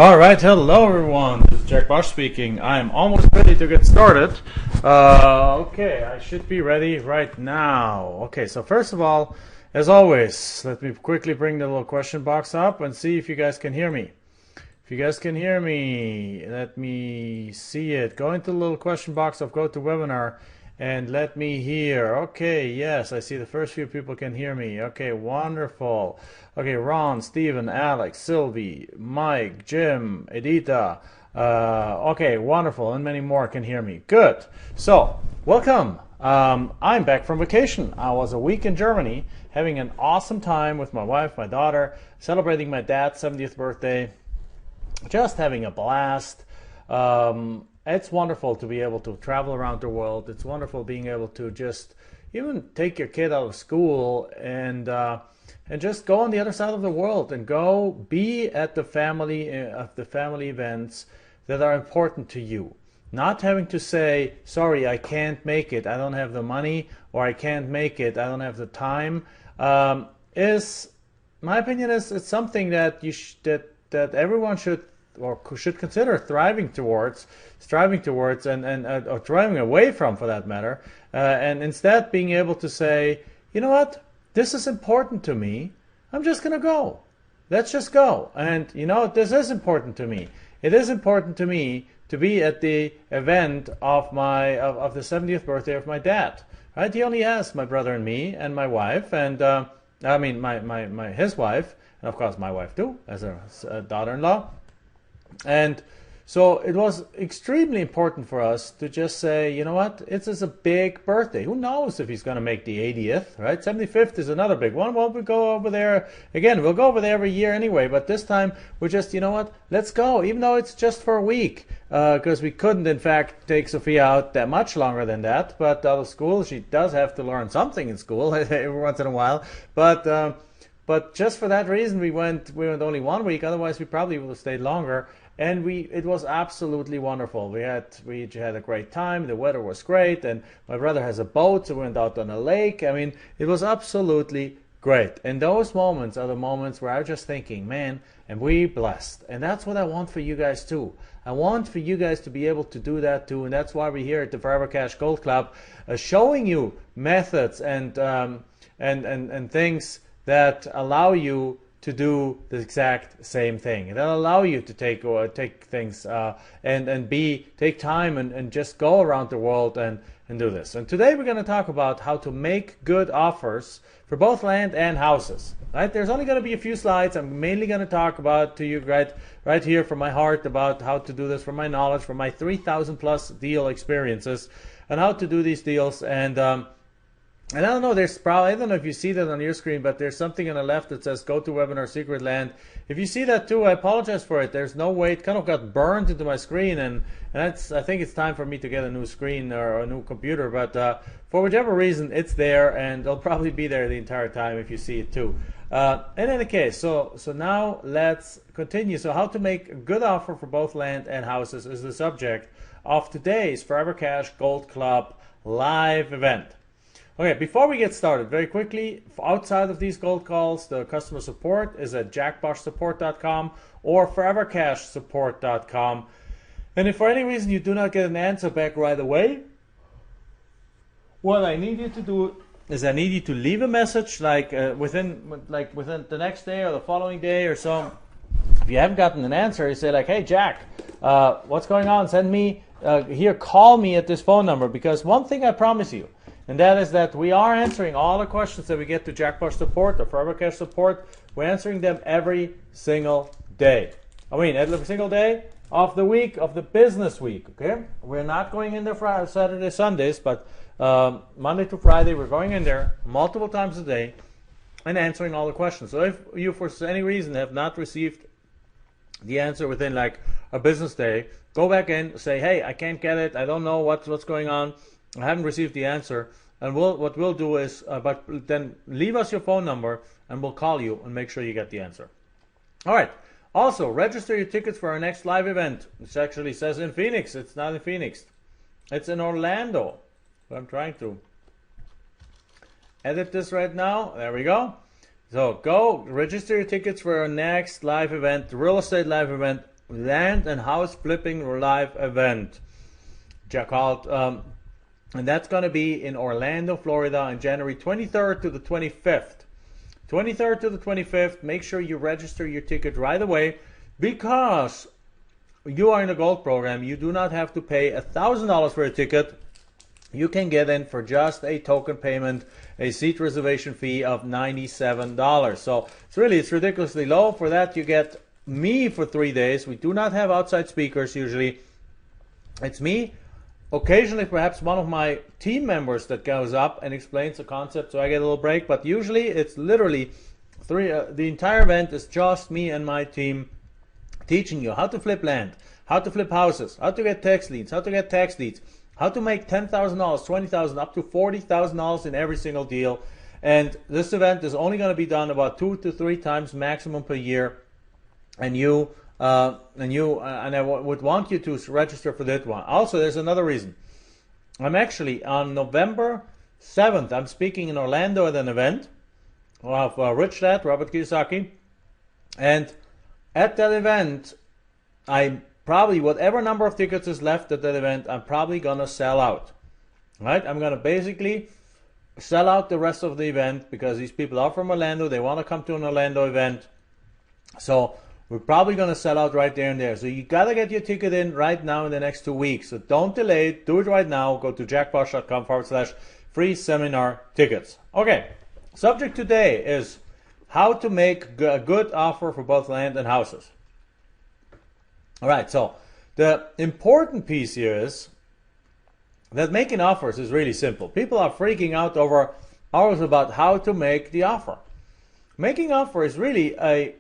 All right, hello everyone. This is Jack Bosch speaking. I am almost ready to get started. Okay, I should be ready right now. Okay, so first of all, as always, let me quickly bring the little question box up and see if you guys can hear me. If you guys can hear me, let me see it. Go into the little question box of GoToWebinar and let me hear. Okay, yes, I see the first few people can hear me. Okay, wonderful. Okay, Ron, Steven, Alex, Sylvie, Mike, Jim, Edita. Okay, wonderful, and many more can hear me. Good. So, welcome. I'm back from vacation. I was a week in Germany, having an awesome time with my wife, my daughter, celebrating my dad's 70th birthday. Just having a blast. It's wonderful to be able to travel around the world. It's wonderful being able to just even take your kid out of school and just go on the other side of the world and go be at the family events that are important to you. Not having to say, sorry, I can't make it, I don't have the money, or I can't make it, I don't have the time, is, my opinion is, it's something that that everyone should consider striving towards, or driving away from, for that matter, and instead being able to say, you know what, this is important to me, I'm just gonna go. Let's just go. And you know, this is important to me. It is important to me to be at the event of the 70th birthday of my dad. Right? He only has my brother and me and my wife, and I mean his wife, and of course my wife too, as a daughter-in-law. And so it was extremely important for us to just say, you know what, it's just a big birthday. Who knows if he's going to make the 80th, right? 75th is another big one. Well, we go over there again. We'll go over there every year anyway. But this time we're just, you know what, let's go, even though it's just for a week, because we couldn't, in fact, take Sophia out that much longer than that. But out of school, she does have to learn something in school every once in a while. But just for that reason, we went only 1 week. Otherwise, we probably would have stayed longer. And it was absolutely wonderful. We had a great time. The weather was great, and my brother has a boat, so we went out on a lake. I mean, it was absolutely great. And those moments are the moments where I was just thinking, man, and we blessed. And that's what I want for you guys too. I want for you guys to be able to do that too, and that's why we're here at the Forever Cash Gold Club, showing you methods and things that allow you to do the exact same thing. And that'll allow you to take things and take time and just go around the world and do this. And today we're going to talk about how to make good offers for both land and houses. Right? There's only going to be a few slides. I'm mainly going to talk about to you right here from my heart about how to do this, from my knowledge, from my 3,000 plus deal experiences, and how to do these deals. And I don't know, I don't know if you see that on your screen, but there's something on the left that says GoToWebinar Secret Land. If you see that too, I apologize for it. There's no way, it kind of got burned into my screen, and I think it's time for me to get a new screen or a new computer, but for whichever reason, it's there, and it'll probably be there the entire time if you see it too. In any case, so now let's continue. So how to make a good offer for both land and houses is the subject of today's Forever Cash Gold Club live event. Okay, before we get started, very quickly, outside of these gold calls, the customer support is at jackboschsupport.com or forevercashsupport.com. And if for any reason you do not get an answer back right away, what I need you to do is I need you to leave a message within the next day or the following day or so. If you haven't gotten an answer, you say like, hey Jack, what's going on? Send me call me at this phone number, because one thing I promise you, and that is that we are answering all the questions that we get to Jack Bosch Support or Forever Cash Support. We're answering them every single day. Every single day of the week, of the business week, okay? We're not going in there Friday, Saturday, Sundays, but Monday to Friday, we're going in there multiple times a day and answering all the questions. So if you, for any reason, have not received the answer within like a business day, go back in, say, hey, I can't get it, I don't know what's going on, I haven't received the answer, and what we'll do is, but then leave us your phone number, and we'll call you and make sure you get the answer. All right. Also, register your tickets for our next live event. It actually says in Phoenix. It's not in Phoenix. It's in Orlando. So I'm trying to edit this right now. There we go. So go register your tickets for our next live event, the real estate live event land and house flipping live event called, and that's going to be in Orlando, Florida on January 23rd to the 25th. 23rd to the 25th. Make sure you register your ticket right away, because you are in a gold program. You do not have to pay $1,000 for a ticket. You can get in for just a token payment, a seat reservation fee of $97. So it's ridiculously low. For that, you get me for 3 days. We do not have outside speakers usually. It's me. Occasionally, perhaps one of my team members that goes up and explains the concept, so I get a little break. But usually, it's literally the entire event is just me and my team teaching you how to flip land, how to flip houses, how to get tax leads, how to get tax deeds, how to make $10,000, $20,000, up to $40,000 in every single deal. And this event is only going to be done about 2 to 3 times maximum per year. And I would want you to register for that one. Also, there's another reason. I'm actually on November 7th. I'm speaking in Orlando at an event of Rich Dad, Robert Kiyosaki, and at that event, whatever number of tickets is left at that event, I'm probably gonna sell out. Right? I'm gonna basically sell out the rest of the event, because these people are from Orlando. They want to come to an Orlando event, so we're probably going to sell out right there and there. So you got to get your ticket in right now in the next 2 weeks. So don't delay it. Do it right now. Go to jackbosch.com/free seminar tickets. Okay. Subject today is how to make a good offer for both land and houses. All right. So the important piece here is that making offers is really simple. People are freaking out over hours about how to make the offer. Making offer is really a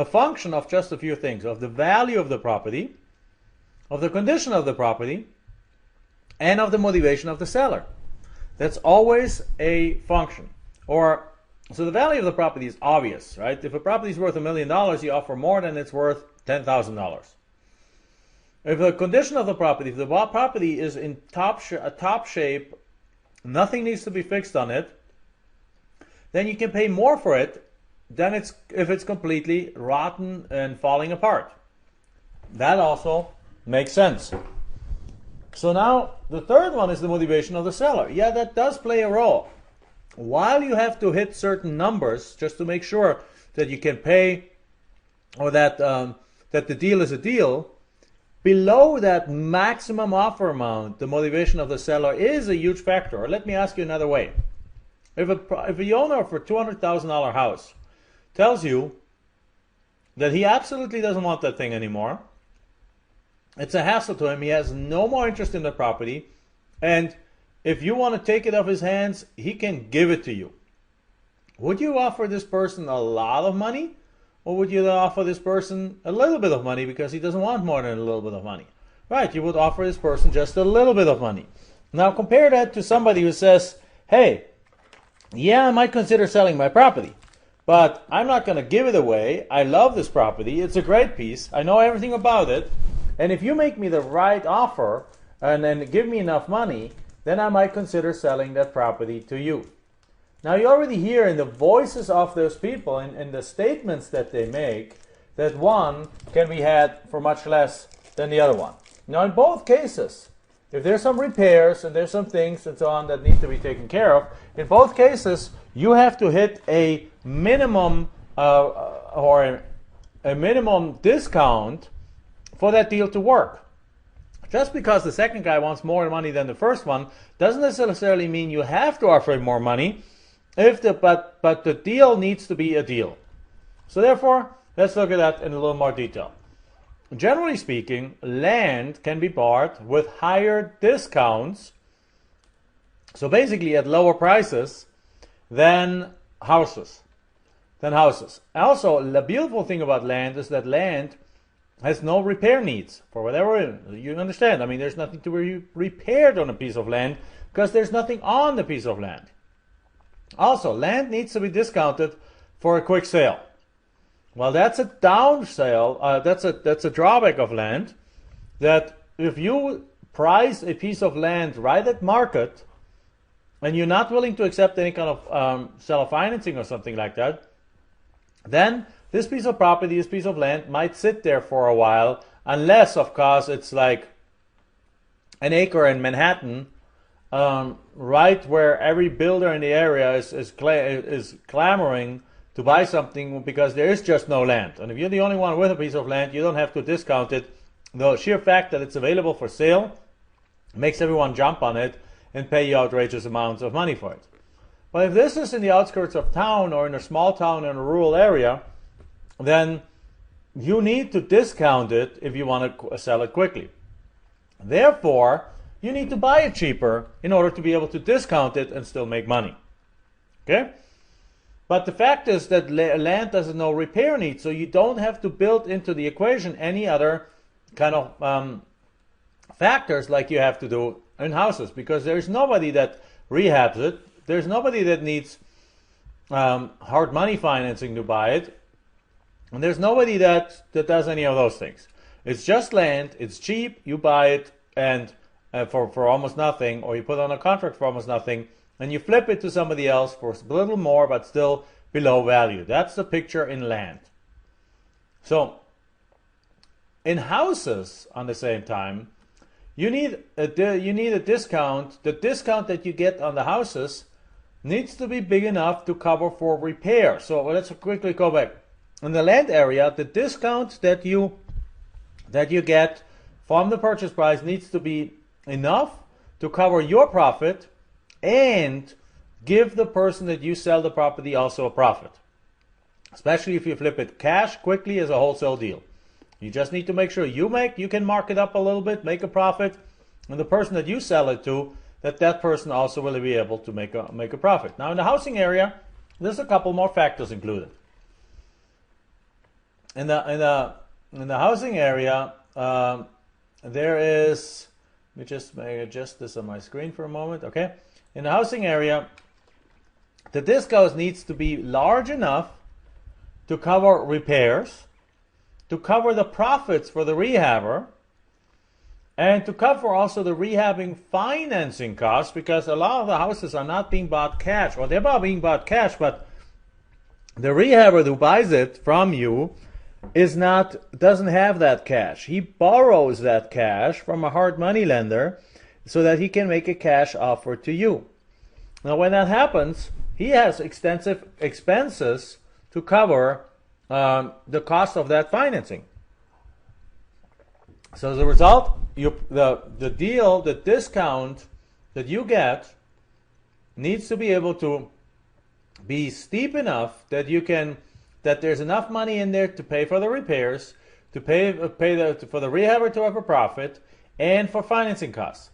function of just a few things: of the value of the property, of the condition of the property, and of the motivation of the seller. That's always a function. So the value of the property is obvious, right? If a property is worth $1 million, you offer more than it's worth $10,000. If the condition of the property, if the property is in top shape, nothing needs to be fixed on it, then you can pay more for it than if it's completely rotten and falling apart. That also makes sense. So now the third one is the motivation of the seller. Yeah, that does play a role. While you have to hit certain numbers just to make sure that you can pay, or that the deal is a deal, below that maximum offer amount, the motivation of the seller is a huge factor. Or let me ask you another way. If a owner for $200,000 house tells you that he absolutely doesn't want that thing anymore, it's a hassle to him, he has no more interest in the property, and if you want to take it off his hands, he can give it to you. Would you offer this person a lot of money, or would you offer this person a little bit of money because he doesn't want more than a little bit of money? Right, you would offer this person just a little bit of money. Now compare that to somebody who says, hey, yeah, I might consider selling my property, but I'm not going to give it away. I love this property. It's a great piece. I know everything about it. And if you make me the right offer and then give me enough money, then I might consider selling that property to you. Now you already hear in the voices of those people and in the statements that they make that one can be had for much less than the other one. Now in both cases, if there's some repairs and there's some things and so on that need to be taken care of, in both cases you have to hit a minimum or a minimum discount for that deal to work. Just because the second guy wants more money than the first one doesn't necessarily mean you have to offer him more money, but the deal needs to be a deal. So therefore, let's look at that in a little more detail. Generally speaking, land can be bought with higher discounts, so basically at lower prices than houses. Also, the beautiful thing about land is that land has no repair needs for whatever you understand. I mean, there's nothing to be repaired on a piece of land because there's nothing on the piece of land. Also, land needs to be discounted for a quick sale. Well, that's a down sale. That's a drawback of land. That if you price a piece of land right at market, and you're not willing to accept any kind of seller financing or something like that, then this piece of property, this piece of land might sit there for a while, unless, of course, it's like an acre in Manhattan, right where every builder in the area is clamoring to buy something because there is just no land. And if you're the only one with a piece of land, you don't have to discount it. The sheer fact that it's available for sale makes everyone jump on it and pay you outrageous amounts of money for it. But if this is in the outskirts of town or in a small town in a rural area, then you need to discount it if you want to sell it quickly. Therefore, you need to buy it cheaper in order to be able to discount it and still make money. Okay? But the fact is that land doesn't know repair needs, so you don't have to build into the equation any other kind of factors like you have to do in houses, because there's nobody that rehabs it. There's nobody that needs hard money financing to buy it. And there's nobody that does any of those things. It's just land, it's cheap, you buy it and for almost nothing, or you put on a contract for almost nothing, and you flip it to somebody else for a little more, but still below value. That's the picture in land. So, in houses, on the same time, you need a discount. The discount that you get on the houses needs to be big enough to cover for repair. So let's quickly go back. In the land area, the discount that you get from the purchase price needs to be enough to cover your profit and give the person that you sell the property also a profit. Especially if you flip it cash quickly as a wholesale deal. You just need to make sure you can mark it up a little bit, make a profit, and the person that you sell it to, that person also will be able to make a profit. Now in the housing area, there's a couple more factors included. In the housing area, there is, let me just adjust this on my screen for a moment, okay? In the housing area, the discount needs to be large enough to cover repairs, to cover the profits for the rehabber, and to cover also the rehabbing financing costs, because a lot of the houses are not being bought cash, or they're being bought cash, but the rehabber who buys it from you doesn't have that cash. He borrows that cash from a hard money lender so that he can make a cash offer to you. Now when that happens, he has extensive expenses to cover the cost of that financing. So as a result, the discount that you get needs to be able to be steep enough that there's enough money in there to pay for the repairs, to pay for the rehabber to have a profit, and for financing costs.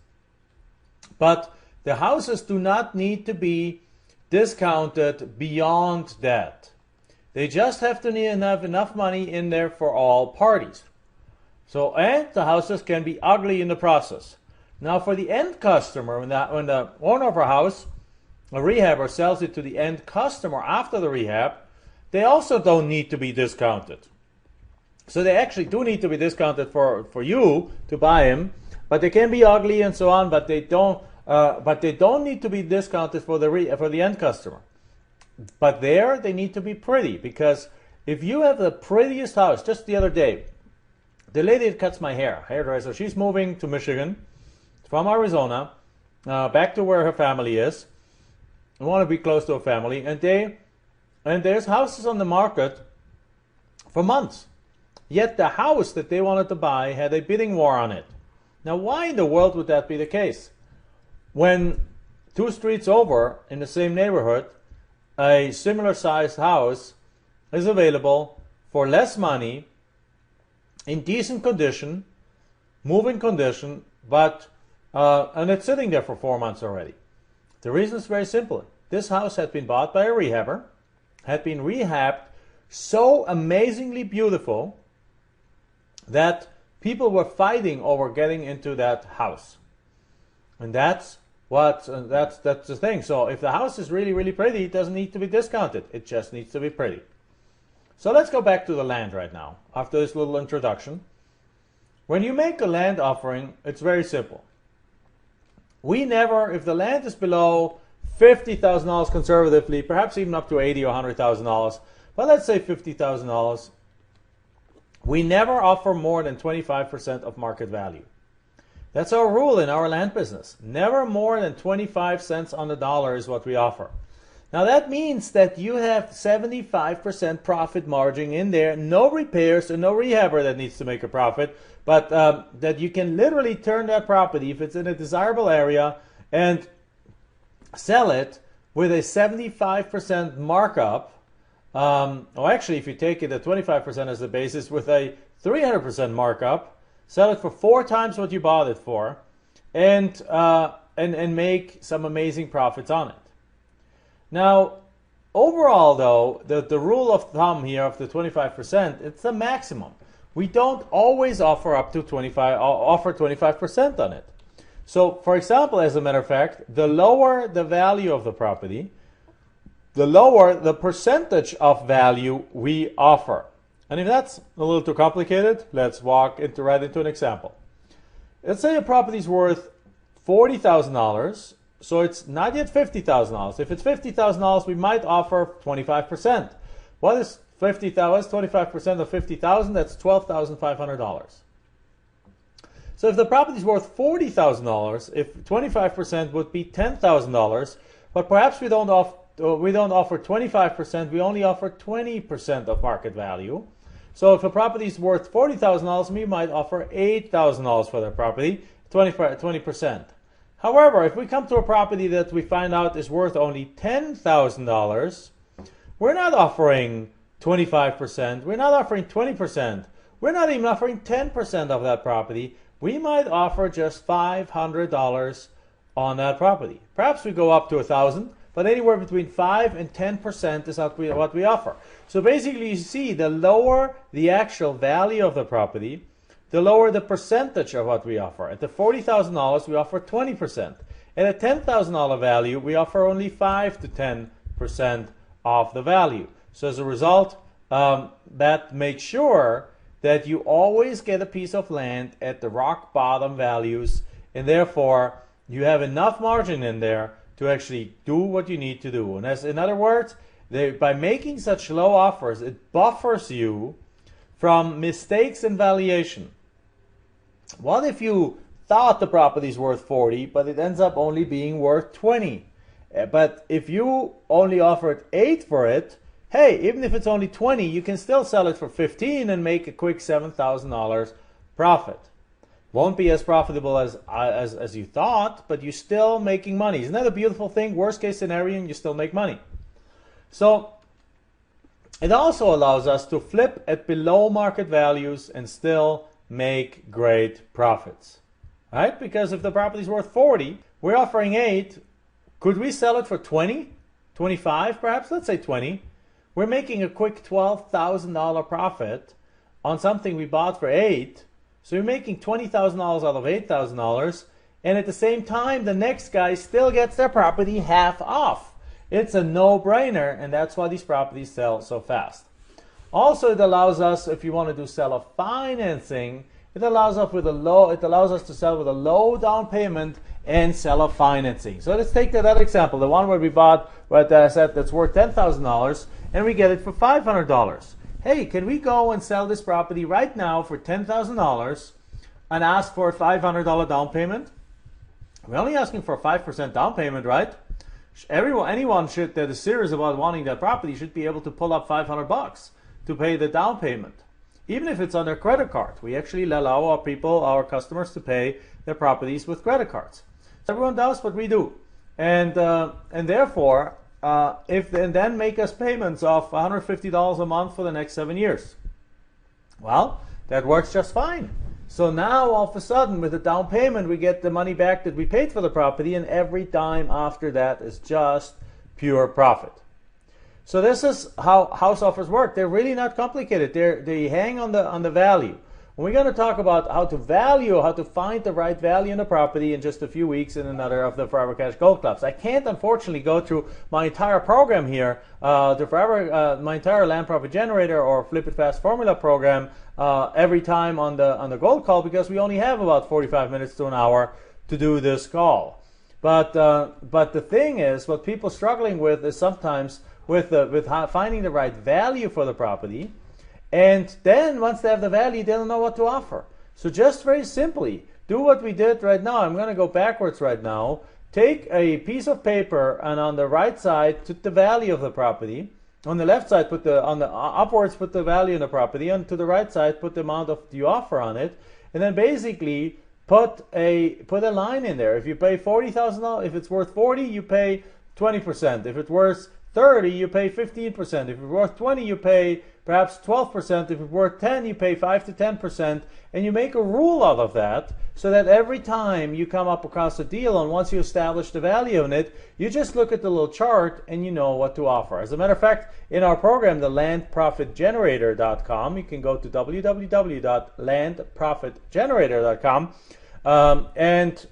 But the houses do not need to be discounted beyond that. They just have to have enough money in there for all parties. So, and the houses can be ugly in the process. Now for the end customer, when the owner of a house, a rehabber, sells it to the end customer after the rehab, they also don't need to be discounted. So they actually do need to be discounted for you to buy them, but they can be ugly and so on, but they don't need to be discounted for the end customer. But there they need to be pretty, because if you have the prettiest house, just the other day, the lady that cuts my hair, hairdresser, she's moving to Michigan from Arizona, back to where her family is. I want to be close to her family, and there's houses on the market for months. Yet the house that they wanted to buy had a bidding war on it. Now why in the world would that be the case? When 2 streets over in the same neighborhood, a similar sized house is available for less money, in decent condition, move-in condition, but and it's sitting there for 4 months already. The reason is very simple. This house had been bought by a rehabber, had been rehabbed so amazingly beautiful that people were fighting over getting into that house. And that's the thing. So if the house is really, really pretty, it doesn't need to be discounted. It just needs to be pretty. So let's go back to the land right now, after this little introduction. When you make a land offering, it's very simple. If the land is below $50,000 conservatively, perhaps even up to $80,000 or $100,000, but let's say $50,000, we never offer more than 25% of market value. That's our rule in our land business. Never more than 25 cents on the dollar is what we offer. Now that means that you have 75% profit margin in there, no repairs and no rehabber that needs to make a profit, but that you can literally turn that property, if it's in a desirable area, and sell it with a 75% markup, or actually if you take it at 25% as the basis, with a 300% markup, sell it for 4 times what you bought it for, and make some amazing profits on it. Now, overall though, the rule of thumb here of the 25%, it's the maximum. We don't always offer up to 25% on it. So, for example, as a matter of fact, the lower the value of the property, the lower the percentage of value we offer. And if that's a little too complicated, let's walk right into an example. Let's say a property is worth $40,000, so it's not yet $50,000. If it's $50,000, we might offer 25%. What is 50,000? 25% of 50,000, that's $12,500. So if the property is worth $40,000, if 25% would be $10,000, but perhaps we don't offer 25%, we only offer 20% of market value. So if a property is worth $40,000, we might offer $8,000 for that property, 20%. However, if we come to a property that we find out is worth only $10,000, we're not offering 25%, we're not offering 20%, we're not even offering 10% of that property. We might offer just $500 on that property. Perhaps we go up to $1,000, but anywhere between 5 and 10% is what we offer. So basically, you see, the lower the actual value of the property, the lower the percentage of what we offer. At the $40,000, we offer 20%. At a $10,000 value, we offer only 5 to 10% of the value. So as a result, that makes sure that you always get a piece of land at the rock bottom values, and therefore you have enough margin in there to actually do what you need to do. And in other words, by making such low offers, it buffers you from mistakes in valuation. What if you thought the property is worth 40, but it ends up only being worth 20? But if you only offered 8 for it, hey, even if it's only 20, you can still sell it for 15 and make a quick $7,000 profit. Won't be as profitable as you thought, but you're still making money. Isn't that a beautiful thing? Worst case scenario, and you still make money. So it also allows us to flip at below market values and still make great profits, right? Because if the property is worth 40, we're offering 8. Could we sell it for 20, 25 perhaps? Let's say 20. We're making a quick $12,000 profit on something we bought for 8. So you're making $20,000 out of $8,000, and at the same time, the next guy still gets their property half off. It's a no-brainer, and that's why these properties sell so fast. Also, it allows us, if you want to do seller financing, it allows us to sell with a low down payment and seller financing. So let's take that example, the one where we bought what I said that's worth $10,000, and we get it for $500. Hey, can we go and sell this property right now for $10,000 and ask for a $500 down payment? We're only asking for a 5% down payment, right? Anyone that is serious about wanting that property should be able to pull up $500 to pay the down payment, even if it's on their credit card. We actually allow our customers, to pay their properties with credit cards. Everyone does what we do, and therefore, then make us payments of $150 a month for the next 7 years. Well, that works just fine. So now all of a sudden, with the down payment, we get the money back that we paid for the property, and every dime after that is just pure profit. So this is how house offers work. They're really not complicated. They hang on the value. We're going to talk about how to find the right value in a property in just a few weeks in another of the Forever Cash Gold Clubs. I can't unfortunately go through my entire program here, my entire Land Profit Generator or Flip It Fast Formula program every time on the Gold Call, because we only have about 45 minutes to an hour to do this call. But the thing is, what people are struggling with is sometimes with finding the right value for the property. And then once they have the value, they don't know what to offer. So just very simply, do what we did right now. I'm going to go backwards right now. Take a piece of paper and on the right side put the value of the property. On the left side, upwards put the value in the property, and to the right side put the amount of the offer on it, and then basically put a line in there. If you pay $40,000, if it's worth 40, you pay 20%. If it's worth 30, you pay 15%. If it's worth 20, you pay perhaps 12%. If it's worth 10, you pay 5 to 10%, and you make a rule out of that, so that every time you come up across a deal, and once you establish the value in it, you just look at the little chart and you know what to offer. As a matter of fact, in our program, the landprofitgenerator.com, you can go to www.landprofitgenerator.com and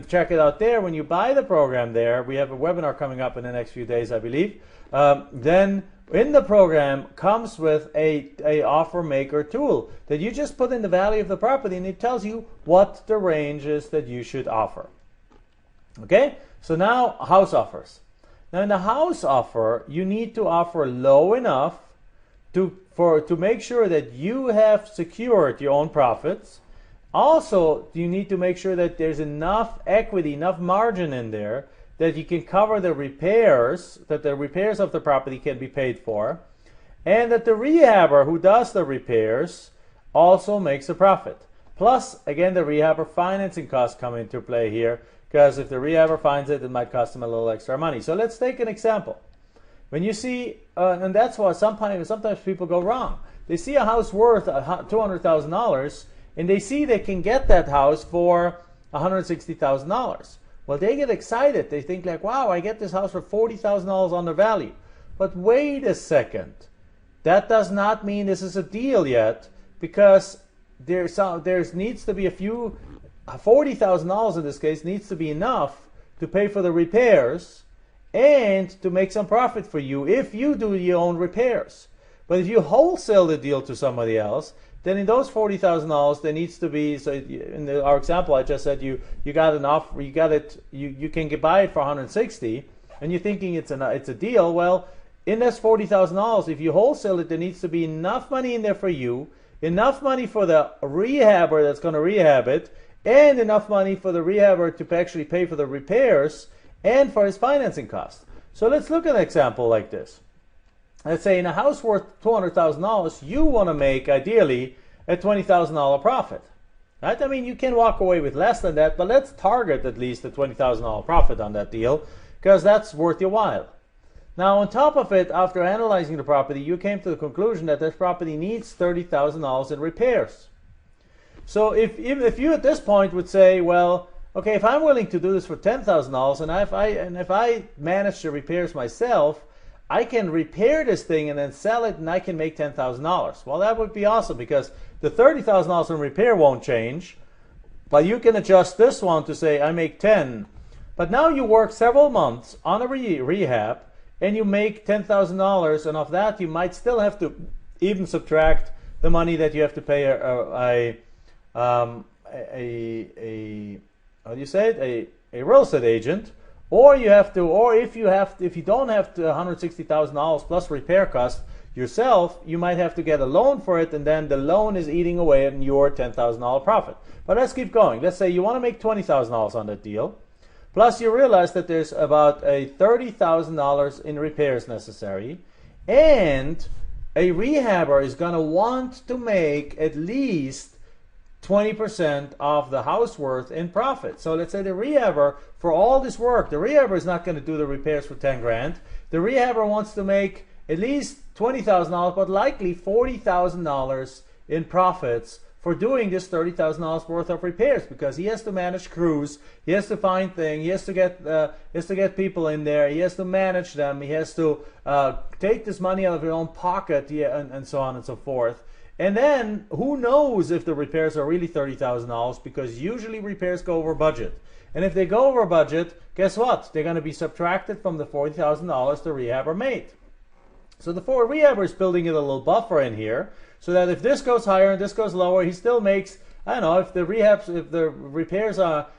check it out there. When you buy the program there, we have a webinar coming up in the next few days, I believe. Then in the program comes with a offer maker tool that you just put in the value of the property, and it tells you what the range is that you should offer. Okay, so now house offers. Now in the house offer, you need to offer low enough to make sure that you have secured your own profits. Also, you need to make sure that there's enough equity, enough margin in there that you can cover the repairs, that the repairs of the property can be paid for, and that the rehabber who does the repairs also makes a profit. Plus, again, the rehabber financing costs come into play here, because if the rehabber finds it, it might cost them a little extra money. So let's take an example. When you see, and that's why sometimes people go wrong. They see a house worth $200,000, and they see they can get that house for $160,000. Well, they get excited. They think like, wow, I get this house for $40,000 under value. But wait a second. That does not mean this is a deal yet, because there needs to be a few, $40,000 in this case needs to be enough to pay for the repairs and to make some profit for you if you do your own repairs. But if you wholesale the deal to somebody else, then in those $40,000 there needs to be, so in our example I just said you got an offer, you can buy it for $160, and you're thinking it's a deal. Well, in this $40,000, if you wholesale it, there needs to be enough money in there for you, enough money for the rehabber that's going to rehab it, and enough money for the rehabber to actually pay for the repairs and for his financing costs. So let's look at an example like this. Let's say in a house worth $200,000, you want to make ideally a $20,000 profit. Right? I mean, you can walk away with less than that, but let's target at least a $20,000 profit on that deal, because that's worth your while. Now, on top of it, after analyzing the property, you came to the conclusion that this property needs $30,000 in repairs. So if you at this point would say, well, okay, if I'm willing to do this for $10,000, and if I manage the repairs myself, I can repair this thing and then sell it, and I can make $10,000. Well, that would be awesome, because the $30,000 in repair won't change, but you can adjust this one to say I make 10. But now you work several months on a rehab, and you make $10,000, and of that you might still have to even subtract the money that you have to pay a real estate agent. Or you have to, or if you don't have $160,000 plus repair costs yourself, you might have to get a loan for it, and then the loan is eating away at your $10,000 profit. But let's keep going. Let's say you want to make $20,000 on that deal, plus you realize that there's about $30,000 in repairs necessary, and a rehabber is going to want to make at least 20% of the house worth in profit. So let's say the rehabber, for all this work, the rehabber is not going to do the repairs for 10 grand. The rehabber wants to make at least $20,000, but likely $40,000 in profits for doing this $30,000 worth of repairs, because he has to manage crews, he has to find things, he has to get people in there, he has to manage them, he has to take this money out of his own pocket, and so on and so forth. And then, who knows if the repairs are really $30,000, because usually repairs go over budget. And if they go over budget, guess what? They're going to be subtracted from the $40,000 the rehabber made. So the rehabber is building in a little buffer in here, so that if this goes higher and this goes lower, he still makes, I don't know, if the repairs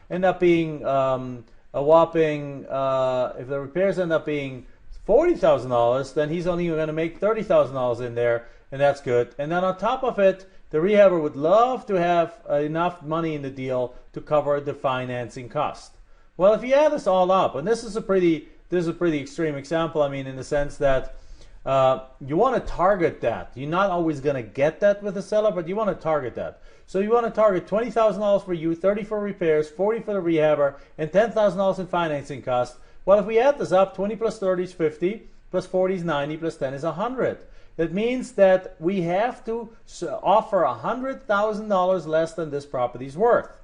end up being a whopping, if the repairs end up being $40,000, then he's only going to make $30,000 in there, and that's good. And then on top of it, the rehabber would love to have enough money in the deal to cover the financing cost. Well, if you add this all up, and this is a pretty extreme example, I mean, in the sense that you want to target that. You're not always going to get that with the seller, but you want to target that. So you want to target $20,000 for you, $30,000 for repairs, $40,000 for the rehabber, and $10,000 in financing costs. Well, if we add this up, 20 plus 30 is 50, plus 40 is 90, plus 10 is 100. That means that we have to offer $100,000 less than this property is worth.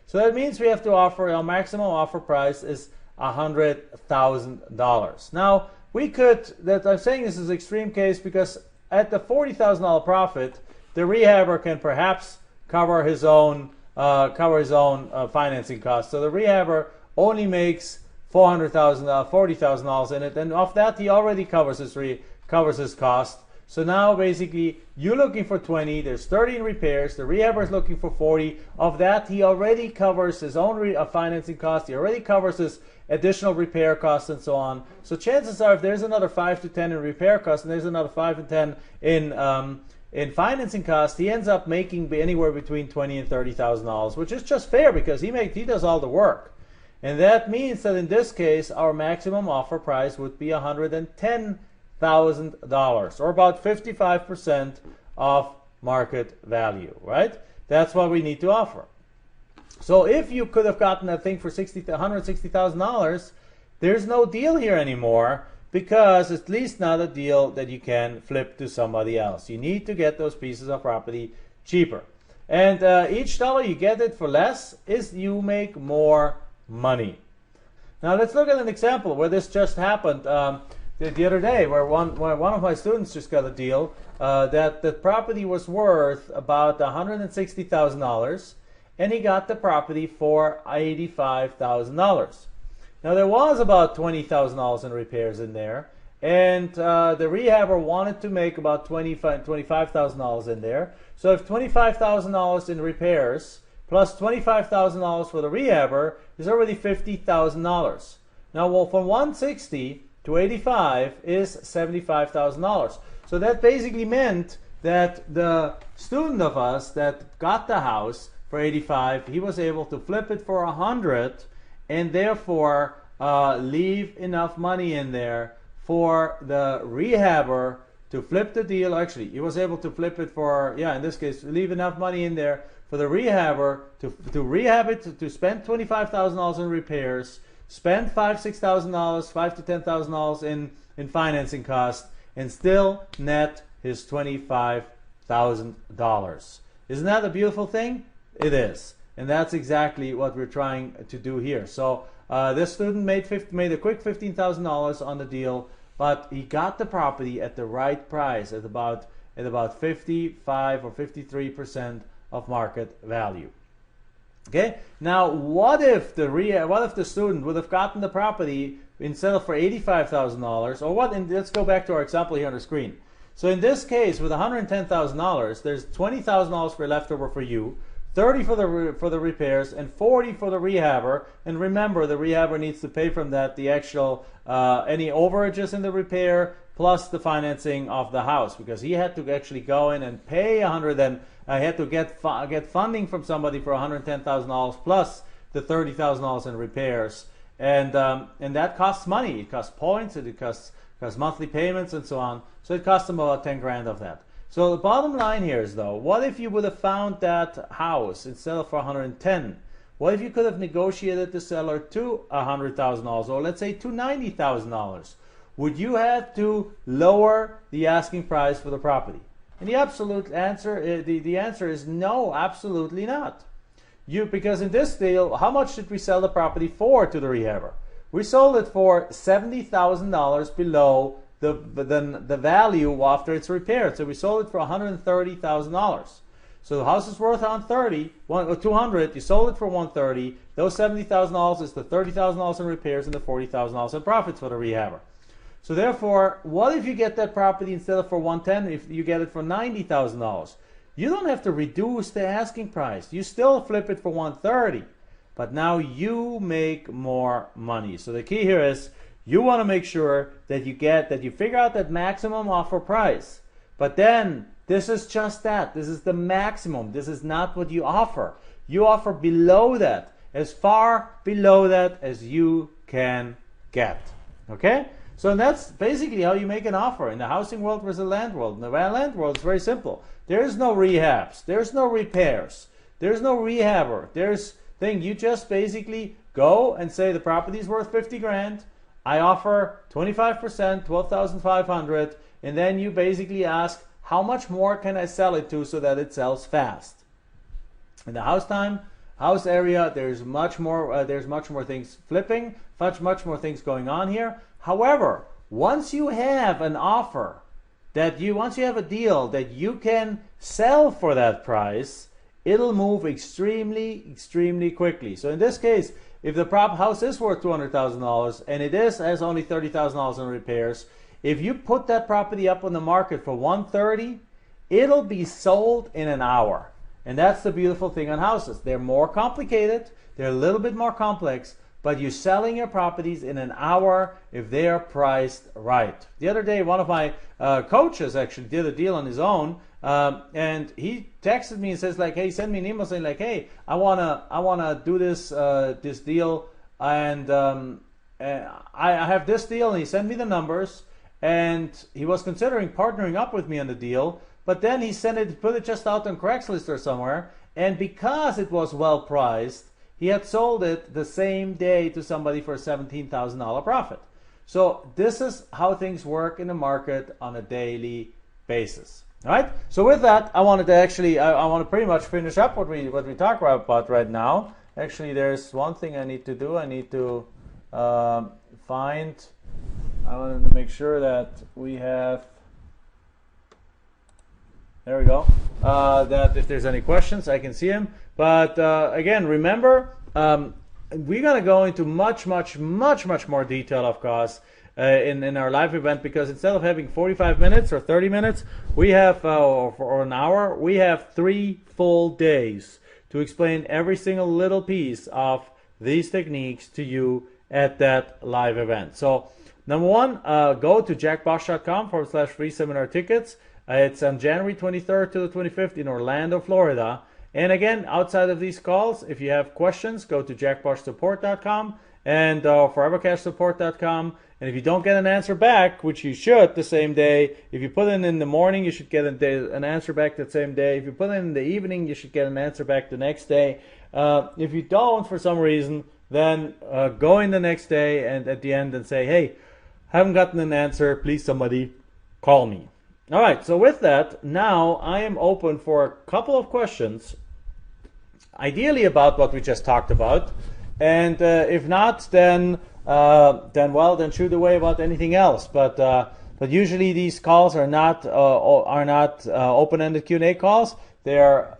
So that means we have to offer, our maximum offer price is $100,000. Now, we could, that I'm saying this is an extreme case because at the $40,000 profit, the rehabber can perhaps cover his own financing costs. So the rehabber only makes $40,000 in it, and off that he already covers his cost. So now basically you're looking for 20, there's 30 in repairs, the rehabber is looking for 40. Of that he already covers his own financing cost, he already covers his additional repair costs and so on. So chances are if there's another 5 to 10 in repair costs and there's another 5 to 10 in financing costs, he ends up making anywhere between $20,000 and $30,000, which is just fair because he does all the work. And that means that in this case our maximum offer price would be $110,000, or about 55% of market value, right? That's what we need to offer. So if you could have gotten that thing for $160,000, there's no deal here anymore, because it's at least not a deal that you can flip to somebody else. You need to get those pieces of property cheaper. And each dollar you get it for less is you make more money. Now let's look at an example where this just happened the other day, where one of my students just got a deal that the property was worth about $160,000, and he got the property for $85,000. Now there was about $20,000 in repairs in there, and the rehabber wanted to make about $25,000 in there. So if $25,000 in repairs plus $25,000 for the rehabber is already $50,000. Now, well, from 160 to 85 is $75,000. So that basically meant that the student of us that got the house for 85, he was able to flip it for 100, and therefore leave enough money in there for the rehabber to flip the deal. Actually, he was able to flip it for, in this case, leave enough money in there for the rehabber to rehab it, to spend $25,000 in repairs, spend $5,000, $6,000, $5,000 to $10,000 in financing costs, and still net his $25,000. Isn't that a beautiful thing? It is. And that's exactly what we're trying to do here. So this student made a quick $15,000 on the deal, but he got the property at the right price, at about 55 or 53% of market value. Okay. Now, what if the student would have gotten the property instead of for $85,000, or what? And let's go back to our example here on the screen. So in this case, with $110,000, there's $20,000 for leftover for you, 30 for the repairs, and 40 for the rehabber. And remember, the rehabber needs to pay from that the actual any overages in the repair plus the financing of the house, because he had to actually go in and pay $100, and had to get funding from somebody for $110,000 plus the $30,000 in repairs, and that costs money. It costs points, it costs monthly payments, and so on. So it cost him about 10 grand of that. So the bottom line here is, though, what if you would have found that house instead of for 110? What if you could have negotiated the seller to $100,000, or let's say to $90,000? Would you have to lower the asking price for the property? And the absolute answer, the answer is no, absolutely not. Because in this deal, how much did we sell the property for to the rehabber? We sold it for $70,000 below the value after it's repaired. So we sold it for $130,000. So the house is worth $200. You sold it for $130. Those $70,000 is the $30,000 in repairs and the $40,000 in profits for the rehabber. So therefore, what if you get that property instead of for $110? If you get it for $90,000, you don't have to reduce the asking price. You still flip it for $130, but now you make more money. So the key here is You want to make sure that you figure out that maximum offer price. But then this is just that. This is the maximum. This is not what you offer. You offer below that, as far below that as you can get. Okay? So that's basically how you make an offer in the housing world versus the land world. In the land world, it's very simple. There's no rehabs. There's no repairs. There's no rehabber. You just basically go and say the property is worth 50 grand. I offer 25%, 12,500, and then you basically ask, how much more can I sell it to so that it sells fast? In the house area, there's much more things flipping, much more things going on here. However, once you have an offer once you have a deal that you can sell for that price, it'll move extremely quickly. So in this case, if the house is worth $200,000 and it has only $30,000 in repairs, if you put that property up on the market for $130,000, it'll be sold in an hour. And that's the beautiful thing on houses. They're more complicated, they're a little bit more complex, but you're selling your properties in an hour if they are priced right. The other day, one of my coaches actually did a deal on his own, and he texted me and says like, hey, send me an email saying like, hey, I wanna do this deal, and I have this deal, and he sent me the numbers, and he was considering partnering up with me on the deal, but then he put it just out on Craigslist or somewhere, and because it was well priced, he had sold it the same day to somebody for a $17,000 profit. So this is how things work in the market on a daily basis. All right. So with that, I wanted to actually, I want to pretty much finish up what we talk about right now. Actually, there's one thing I need to do. I need to find. I wanted to make sure that we have. There we go. That if there's any questions, I can see them. But again, remember, we're going to go into much more detail, of course, in our live event, because instead of having 45 minutes or 30 minutes, we have, or an hour, we have 3 full days to explain every single little piece of these techniques to you at that live event. So, number one, go to jackbosch.com/free seminar tickets. It's on January 23rd to the 25th in Orlando, Florida. And again, outside of these calls, if you have questions, go to jackboschsupport.com and forevercashsupport.com. And if you don't get an answer back, which you should the same day, if you put it in the morning, you should get an answer back the same day. If you put it in the evening, you should get an answer back the next day. If you don't, for some reason, then go in the next day and at the end and say, hey, haven't gotten an answer, please somebody call me. All right, so with that, now I am open for a couple of questions, ideally about what we just talked about, and if not, then shoot away about anything else. But usually these calls are not open-ended Q&A calls. They're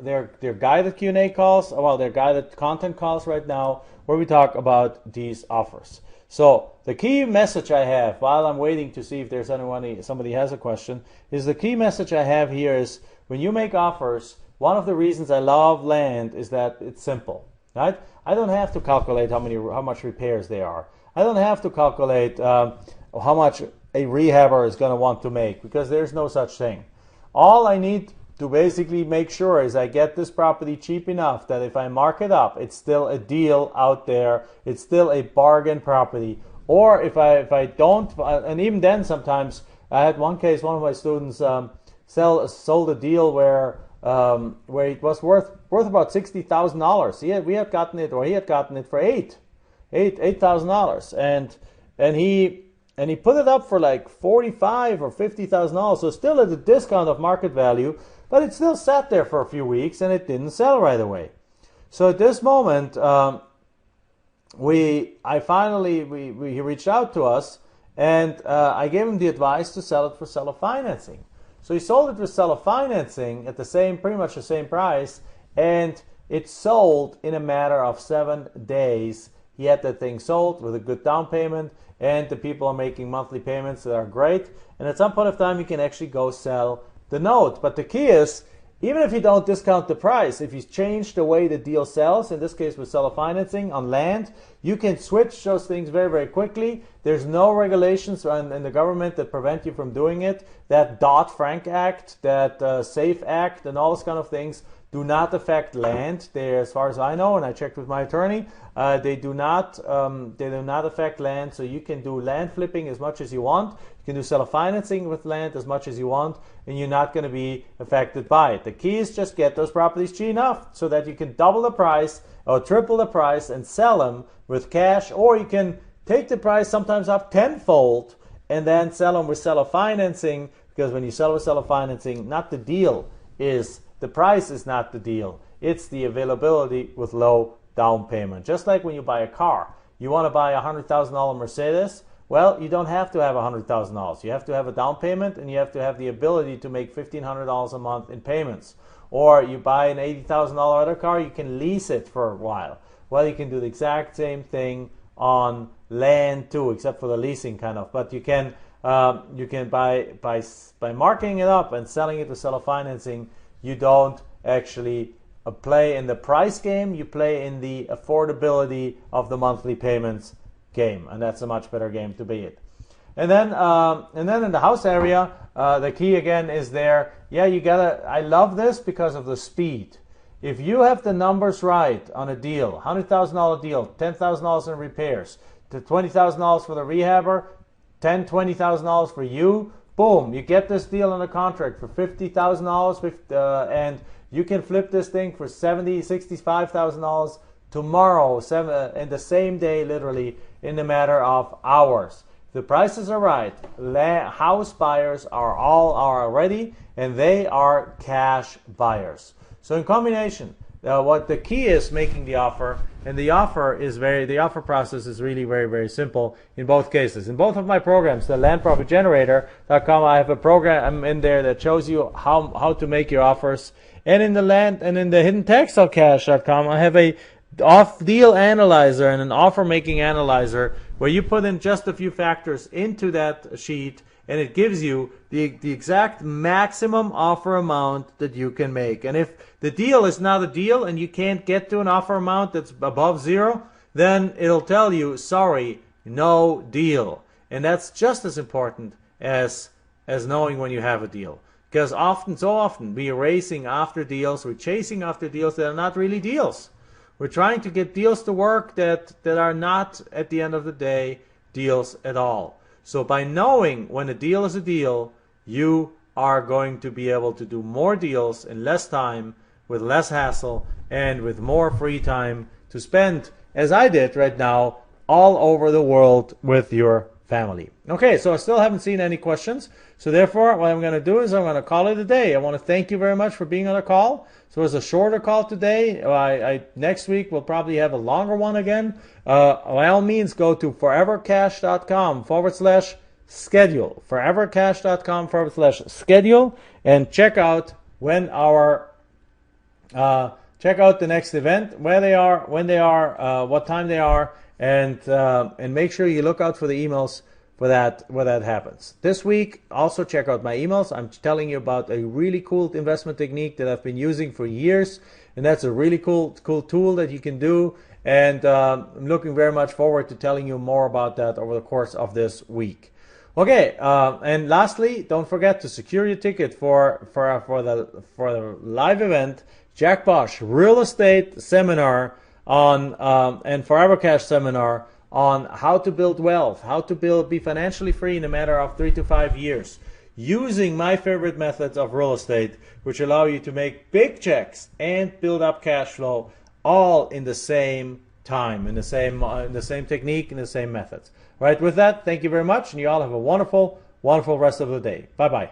guided Q&A calls. Well, they're guided content calls right now, where we talk about these offers. So the key message I have, while I'm waiting to see if there's somebody has a question, is the key message I have here is when you make offers, one of the reasons I love land is that it's simple, right? I don't have to calculate how much repairs there are. I don't have to calculate how much a rehabber is going to want to make, because there's no such thing. All I need to basically make sure is I get this property cheap enough that if I mark it up, it's still a deal out there. It's still a bargain property. Or if I don't, and even then sometimes, I had one case, one of my students sold a deal where it was worth about $60,000. He had gotten it for $8,000, and he put it up for like $45,000 or $50,000. So still at a discount of market value. But it still sat there for a few weeks and it didn't sell right away. So at this moment, he reached out to us, and I gave him the advice to sell it for seller financing. So he sold it with seller financing at pretty much the same price, and it sold in a matter of 7 days. He had that thing sold with a good down payment, and the people are making monthly payments that are great. And at some point of time, you can actually go sell the note. But the key is, even if you don't discount the price, if you change the way the deal sells, in this case with seller financing on land, you can switch those things very, very quickly. There's no regulations in the government that prevent you from doing it. That Dodd-Frank Act, that SAFE Act, and all those kind of things do not affect land. They, as far as I know, and I checked with my attorney, they do not affect land. So you can do land flipping as much as you want. You can do seller-financing with land as much as you want, and you're not going to be affected by it. The key is just get those properties cheap enough so that you can double the price or triple the price and sell them with cash, or you can take the price sometimes up tenfold and then sell them with seller financing, because when you sell with seller financing, not the deal is, the price is not the deal. It's the availability with low down payment. Just like when you buy a car. You want to buy a $100,000 Mercedes? Well, you don't have to have $100,000. You have to have a down payment, and you have to have the ability to make $1,500 a month in payments. Or you buy an $80,000 other car, you can lease it for a while. Well, you can do the exact same thing on land too, except for the leasing kind of. But you can by marking it up and selling it to seller financing, you don't actually play in the price game. You play in the affordability of the monthly payments game, and that's a much better game to be in. And then in the house area, the key again is there. Yeah, you gotta. I love this because of the speed. If you have the numbers right on a deal, $100,000 deal, $10,000 in repairs, to $20,000 for the rehabber, $20,000 for you, boom, you get this deal on a contract for $50,000, and you can flip this thing for $70,000, $65,000 tomorrow, in the same day, literally, in a matter of hours. The prices are right. House buyers are ready, and they are cash buyers. So in combination, what the key is making the offer, and the offer process is really very, very simple in both cases. In both of my programs, the landprofitgenerator.com, I have a program in there that shows you how to make your offers. And in the hiddentextilecash.com, I have a off-deal analyzer and an offer-making analyzer where you put in just a few factors into that sheet, and it gives you the exact maximum offer amount that you can make. And if the deal is not a deal and you can't get to an offer amount that's above zero, then it'll tell you, sorry, no deal. And that's just as important as knowing when you have a deal. Because so often we're racing after deals, we're chasing after deals that are not really deals. We're trying to get deals to work that are not, at the end of the day, deals at all. So by knowing when a deal is a deal, you are going to be able to do more deals in less time, with less hassle, and with more free time to spend, as I did right now, all over the world with your family. Okay, so I still haven't seen any questions. So therefore, what I'm going to do is I'm going to call it a day. I want to thank you very much for being on the call. So it was a shorter call today. Next week we'll probably have a longer one again. By all means, go to forevercash.com/schedule. Forevercash.com/schedule, and check out check out the next event, where they are, when they are, what time they are, and make sure you look out for the emails for that where that happens. This week, also check out my emails. I'm telling you about a really cool investment technique that I've been using for years, and that's a really cool tool that you can do. And I'm looking very much forward to telling you more about that over the course of this week. Okay, and lastly, don't forget to secure your ticket for the live event, Jack Bosch Real Estate Seminar and Forever Cash Seminar on how to build wealth, how to be financially free in a matter of 3 to 5 years, using my favorite methods of real estate, which allow you to make big checks and build up cash flow, all in the same time, in the same technique, in the same methods. All right, with that, thank you very much, and you all have a wonderful, wonderful rest of the day. Bye-bye.